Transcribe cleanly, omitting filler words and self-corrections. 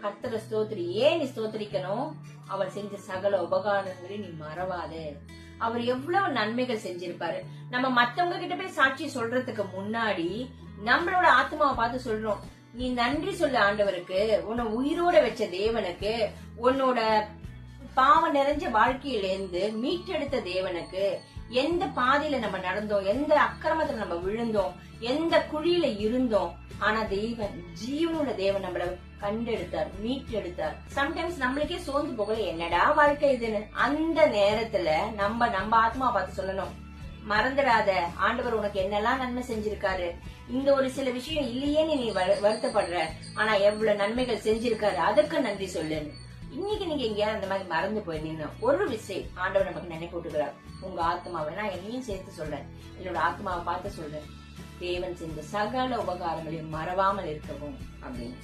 கர்த்தரை ஸ்தோத்திரி. ஏன் நீ ஸ்தோத்திரிக்கணும்? அவர் செஞ்ச சகல உபகாரங்களை நீ மறவாதே. அவர் எவ்வளவு நன்மைகள் செஞ்சிருப்பாரு. நம்ம மத்தவங்க கிட்ட போய் சாட்சி சொல்றதுக்கு முன்னாடி நம்மளோட ஆத்மாவை பார்த்து சொல்றோம், நீ நன்றி சொல்ல ஆண்டவருக்கு, உன்னை உயிரோட வச்ச தேவனுக்கு, உன்னோட பாவம் நிறைஞ்ச வாழ்க்கையிலேருந்து மீட்டெடுத்த தேவனுக்கு. எந்த பாதையில நம்ம நடந்தோம், எந்த அக்கிரமத்துல நம்ம விழுந்தோம், எந்த குழியில இருந்தோம், ஆனா தேவன், ஜீவனோட தேவன் நம்மள கண்டெடுத்தார், மீட்டெடுத்தார். சம்டைம்ஸ் நம்மளுக்கே சோர்ந்து போகல, என்னடா வாழ்க்கை இதுன்னு. அந்த நேரத்துல நம்ம ஆத்மா பார்த்து சொல்லணும், மறந்துடாத, ஆண்டவர் உனக்கு என்னெல்லாம் நன்மை செஞ்சிருக்காரு. இந்த ஒரு சில விஷயம் இல்லையே நீ வருத்தப்படுற, ஆனா எவ்வளவு நன்மைகள் செஞ்சிருக்காரு, அதற்கு நன்றி சொல்லு. இன்னைக்கு நீங்க எங்கேயாவது அந்த மாதிரி மறந்து போயிருந்தீங்க, ஒரு விஷயம் ஆண்டவர் நமக்கு நினைப்பு விட்டுக்கிறார். உங்க ஆத்மாவை, நான் என்னையும் சேர்த்து சொல்றேன், என்னோட ஆத்மாவை பார்த்து சொல்றேன், தேவன் செஞ்ச சகல உபகாரங்களையும் மறவாமல் இருக்கவும் அப்படின்னு.